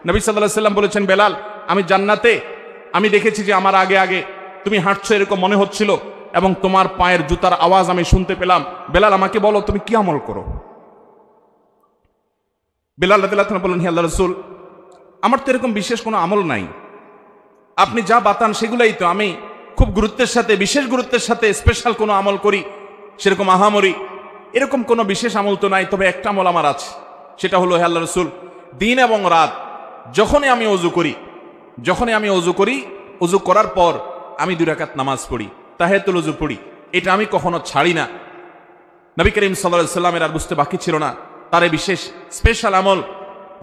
নবী সাল্লাল্লাহু আলাইহি সাল্লাম বলেছেন, বেলাল, আমি জান্নাতে আমি দেখেছি যে আমার আগে আগে তুমি হাঁটছো, এরকম মনে হচ্ছিল, এবং তোমার পায়ের জুতার আওয়াজ আমি শুনতে পেলাম। বেলাল, আমাকে বলো তুমি কি আমল করো? বেলাল রাদিয়াল্লাহু আনহু বললেন, হে আল্লাহর রাসূল, আমার তো এরকম বিশেষ কোনো আমল নাই, আপনি যা বাতান সেগুলাই তো। আমি খুব গুরুত্বের সাথে, বিশেষ গুরুত্বের সাথে স্পেশাল কোনো আমল করি সেরকম আহামরি এরকম কোনো বিশেষ আমল তো নাই। তবে একটা আমল আমার আছে, সেটা হলো, হে আল্লাহর রাসূল, দিন এবং রাত যখনই আমি অজু করি, অজু করার পর আমি 2 রাকাত নামাজ পড়ি, তাহিয়াতুল ওযু পড়ি। এটা আমি কখনো ছাড়ি না। নবী করিম সাল্লাল্লাহু আলাইহি ওয়াসাল্লামের আর বুঝতে বাকি ছিল না তার এই বিশেষ স্পেশাল আমল,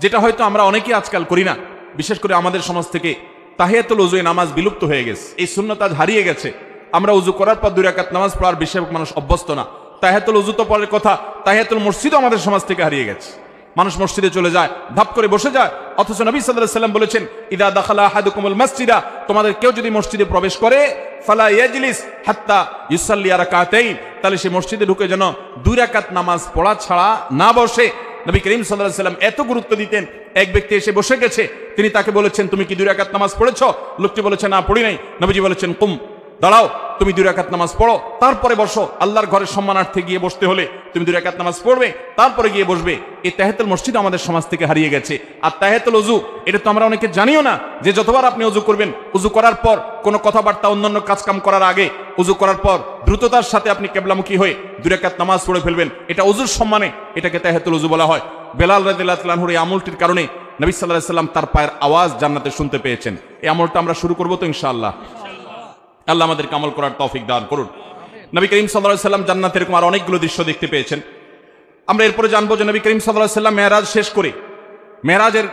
যেটা হয়তো আমরা অনেকেই আজকাল করি না। বিশেষ করে আমাদের সমাজ থেকে তাহিয়াতুল ওযু নামাজ বিলুপ্ত হয়ে গেছে, এই সুন্নাত আজ হারিয়ে গেছে। আমরা ওযু করার পর 2 রাকাত নামাজ পড়ার বেশিরভাগ মানুষ অভ্যস্ত না। তাহিয়াতুল ওযু তো পরের কথা, তাহিয়াতুল মসজিদও আমাদের সমাজ থেকে হারিয়ে গেছে। মানুষ মসজিদে চলে যায়, ধাপ করে বসে যায়, অথচ নবী সাল্লাল্লাহু আলাইহি ওয়াসাল্লাম বলেছেন, ইদা দাখালা আহাদুকুমুল মাসজিদা, তোমাদের কেউ যদি মসজিদে প্রবেশ করে, ফালা ইয়াজলিস হাত্তা ইউসাল্লি রাকাতাইন, তাহলে সে মসজিদে ঢুকে যেন 2 রাকাত নামাজ পড়া ছাড়া না বসে। নবী করিম সাল্লাল্লাহু আলাইহি ওয়াসাল্লাম এত গুরুত্ব দিতেন। এক ব্যক্তি এসে বসে গেছে, তিনি তাকে বলেছেন, তুমি কি 2 রাকাত নামাজ পড়েছো? লোকটি বলেছে, না পড়ি নাই। নবীজি বলেছেন, কুম, দাঁড়াও, তুমি 2 রাকাত নামাজ পড়ো, তারপরে বসো। আল্লাহর ঘরের সম্মানার্থে গিয়ে বসতে হলে তুমি 2 রাকাত নামাজ পড়বে, তারপরে গিয়ে বসবে। এই তাহিয়াতুল মসজিদ আমাদের সমাজ থেকে হারিয়ে গেছে। আর তাহিয়াতুল ওযু, এটা তো আমরা অনেকে জানিও না, যে যতবার আপনি ওযু করবেন, ওযু করার পর কোনো কথাবার্তা অন্যান্য কাজকাম করার আগে, ওযু করার পর দ্রুততার সাথে আপনি কিবলামুখী হয়ে 2 রাকাত নামাজ পড়ে ফেলবেন। এটা ওযুর সম্মানে, এটাকে তাহিয়াতুল ওযু বলা হয়। বেলাল রাদিয়াল্লাহু আনহুর এই আমলটির কারণে নবী সাল্লাল্লাহু আলাইহি ওয়াসাল্লাম তার পায়ের আওয়াজ জান্নাতে শুনতে পেয়েছেন। এই আমলটা আমরা শুরু করব তো ইনশাআল্লাহ। আল্লাহ আমাদেরকে আমল করার তৌফিক দান করুন। নবী করিম সাল্লাল্লাহু আলাইহি ওয়াসাল্লাম জান্নাতে এরকম আর অনেকগুলো দৃশ্য দেখতে পেয়েছেন। আমরা এরপরে জানবো যে নবী করিম সাল্লাল্লাহু আলাইহি ওয়াসাল্লাম মেরাজ শেষ করে, মেরাজের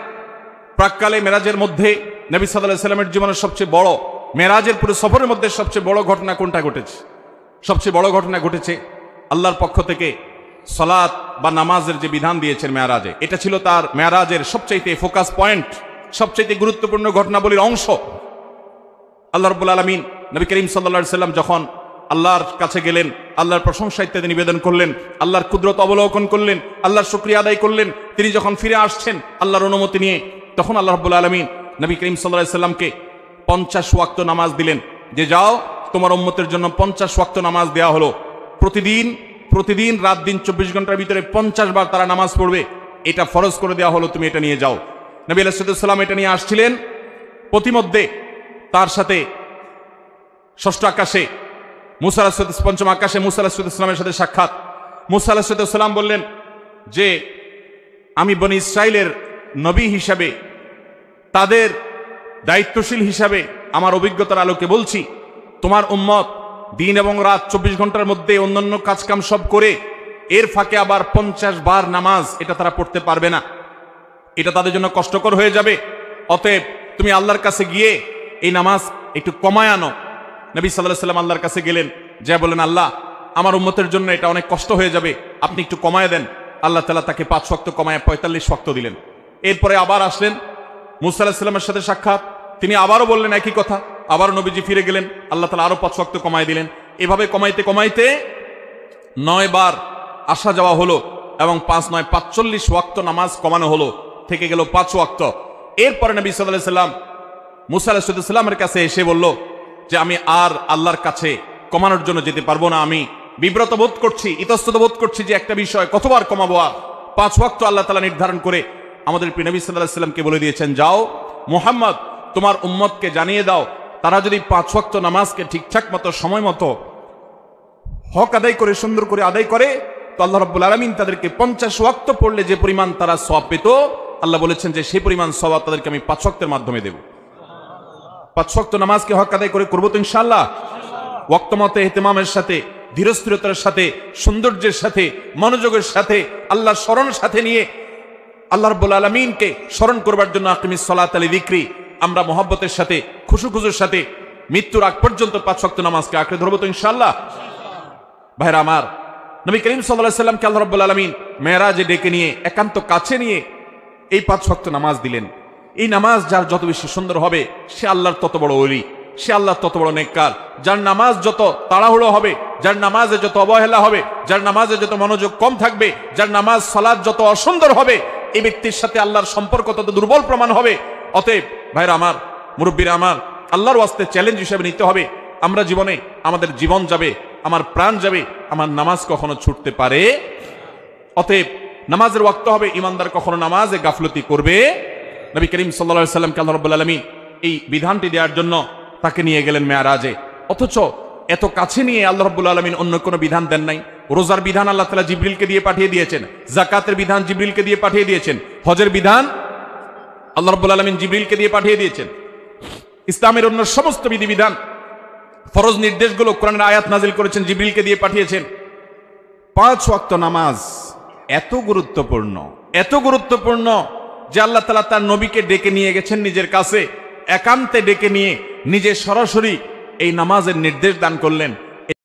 প্রাককালে, মেরাজের মধ্যে নবী সাল্লাল্লাহু আলাইহি ওয়াসাল্লামের জীবনের সবচেয়ে বড়, মেরাজের পুরো সফরের মধ্যে সবচেয়ে বড় ঘটনা কোনটা ঘটেছে? সবচেয়ে বড় ঘটনা ঘটেছে আল্লাহর পক্ষ থেকে সালাত বা নামাজের যে বিধান দিয়েছেন মেরাজে, এটা ছিল তার মেরাজের সবচাইতে ফোকাস পয়েন্ট, সবচাইতে গুরুত্বপূর্ণ ঘটনাবলীর অংশ। আল্লাহ রাব্বুল আলামিন নবী করিম সাল্লাল্লাহু আলাইহি ওয়াসাল্লাম যখন আল্লাহর কাছে গেলেন, আল্লাহর প্রশংসা ইত্যাদি নিবেদন করলেন, আল্লাহর কুদরত অবলোকন করলেন, আল্লাহর শুকরিয়া আদায় করলেন, তিনি যখন ফিরে আসছেন আল্লাহর অনুমতি নিয়ে, তখন আল্লাহ রাব্বুল আলামিন নবী করিম সাল্লাল্লাহু আলাইহি ওয়াসাল্লামকে 50 ওয়াক্ত নামাজ দিলেন, যে যাও তোমার উম্মতের জন্য 50 ওয়াক্ত নামাজ দেওয়া হলো। প্রতিদিন রাত দিন 24 ঘন্টার ভিতরে 50 বার তারা নামাজ পড়বে, এটা ফরজ করে দেওয়া হলো, তুমি এটা নিয়ে যাও। নবী আলাইহিস সালাম এটা নিয়ে আসছিলেন। প্রতিমধ্যে তার সাথে ষষ্ঠ আকাশে মুসা আলাইহিস, পঞ্চম আকাশে মুসা আলাইহিস সালামের সাথে সাক্ষাৎ। মুসা আলাইহিস সালাম বললেন যে আমি বনী ইসরাইলের নবী হিসাবে, তাদের দায়িত্বশীল হিসাবে আমার অভিজ্ঞতার আলোকে বলছি, তোমার উম্মত দিন এবং রাত 24 ঘন্টার মধ্যে অন্যান্য কাজকাম সব করে এর ফাঁকে আবার 50 বার নামাজ, এটা তারা পড়তে পারবে না, এটা তাদের জন্য কষ্টকর হয়ে যাবে। অতএব তুমি আল্লাহর কাছে গিয়ে এই নামাজ একটু কমায় আনো। নবী সাল্লাল্লাহু আলাইহি ওয়াসাল্লাম আল্লাহর কাছে গেলেন, যা বলেন, আল্লাহ আমার উম্মতের জন্য এটা অনেক কষ্ট হয়ে যাবে, আপনি একটু কমায় দেন। আল্লাহ তাআলা তাকে 5 ওয়াক্ত কমায় 45 ওয়াক্ত দিলেন। এরপরে আবার আসলেন মুসা আলাইহিস সালামের সাথে সাক্ষাৎ, তিনি আবারও বললেন একই কথা, আবারও নবীজি ফিরে গেলেন, আল্লাহ তাআলা আরো 5 ওয়াক্ত কমায় দিলেন। এভাবে কমাইতে কমাইতে 9 বার আসা যাওয়া হলো এবং 5 9 45 ওয়াক্ত নামাজ কমানো হলো, থেকে গেল 5 ওয়াক্ত। এরপরে নবী সাল্লাল্লাহু আলাইহি ওয়াসাল্লাম মুসা আলাইহিস সালামের কাছে এসে বলল যে আমি আর আল্লাহর কাছে কমানোর জন্য যেতে পারবো না, আমি বিব্রত বোধ করছি, ইতস্তত বোধ করছি যে একটা বিষয় কতবার কমাবো। 5 ওয়াক্ত আল্লাহ তাআলা নির্ধারণ করে আমাদের প্রিয় নবী সাল্লাল্লাহু আলাইহি ওয়াসাল্লামকে বলে দিয়েছেন, যাও মুহাম্মদ তোমার উম্মতকে জানিয়ে দাও, তারা যদি 5 ওয়াক্ত নামাজকে ঠিকঠাক মতো সময় মতো হক আদায় করে, সুন্দর করে আদায় করে, তো আল্লাহ রাব্বুল আলামিন তাদেরকে 50 ওয়াক্ত পড়লে যে পরিমাণ তারা সওয়াব পেত, আল্লাহ বলেছেন যে সেই পরিমাণ সওয়াব তাদেরকে আমি 5 ওয়াক্তের মাধ্যমে দেব। 5 ওয়াক্ত নামাজকে হক আদায় করে করবো তো ইনশাআল্লাহ। ওয়াক্ত মতে ইহতিমামের সাথে, ধীরস্থিরতার সাথে, সৌন্দর্যের সাথে, মনোযোগের সাথে, আল্লাহর স্মরণের সাথে নিয়ে আল্লাহ রাব্বুল আলামিনকে স্মরণ করবার জন্য আকিমিস সালাত লিযিকরি, আমরা মহব্বতের সাথে, খুশুখুজুর সাথে মৃত্যুর আগ পর্যন্ত 5 ওয়াক্ত নামাজকে আঁকড়ে ধরবো তো ইনশাআল্লাহ। ভাইরা আমার, নবী করিম সাল্লাল্লাহু আলাইহি ওয়াসাল্লামকে আল্লাহ রাব্বুল আলামিন মেরাজে ডেকে নিয়ে একান্ত কাছে নিয়ে এই 5 ওয়াক্ত নামাজ দিলেন। এই নামাজ যার যত বেশি সুন্দর হবে, সে আল্লাহর তত বড় ওলি, সে আল্লাহর তত বড় নেককার। যার নামাজ যত তাড়াহুড়ো হবে, যার নামাজে যত অবহেলা হবে, যার নামাজে যত মনোযোগ কম থাকবে, যার নামাজ সালাত যত অসুন্দর হবে, এই ব্যক্তির সাথে আল্লাহর সম্পর্ক তত দুর্বল প্রমাণ হবে। অতএব ভাইরা আমার, মুরব্বীরা আমার, আল্লাহর ওয়াস্তে চ্যালেঞ্জ হিসেবে নিতে হবে, আমরা জীবনে আমাদের জীবন যাবে, আমার প্রাণ যাবে, আমার নামাজ কখনো ছুটতে পারে। অতএব নামাজের ওয়াক্ত হবে, ইমানদার কখনো নামাজে গাফলতি করবে। নবী করিম সাল্লাল্লাহু আলাইহি সাল্লামকে আল্লাহ রাব্বুল আলামিন এই বিধানটি দেওয়ার জন্য তাকে নিয়ে গেলেন মেরাজে। অথচ এত কাছে নিয়ে আল্লাহ রাব্বুল আলামিন অন্য কোনো বিধান দেন নাই। রোজার বিধান আল্লাহ তাআলা জিবরিলকে দিয়ে পাঠিয়ে দিয়েছেন, যাকাতের বিধান জিবরিলকে দিয়ে পাঠিয়ে দিয়েছেন, হজের বিধান আল্লাহ রাব্বুল আলামিন জিবরিলকে দিয়ে পাঠিয়ে দিয়েছেন। ইসলামের অন্য সমস্ত বিধিবিধান, ফরজ নির্দেশগুলো কোরআনের আয়াত নাজিল করেছেন, জিবরিলকে দিয়ে পাঠিয়েছেন। 5 ওয়াক্ত নামাজ এত গুরুত্বপূর্ণ, এত গুরুত্বপূর্ণ যে আল্লাহ তাআলা তার নবীকে ডেকে নিয়ে গেছেন নিজের কাছে, একান্তে ডেকে নিয়ে নিজে সরাসরি এই নামাজের নির্দেশ দান করলেন।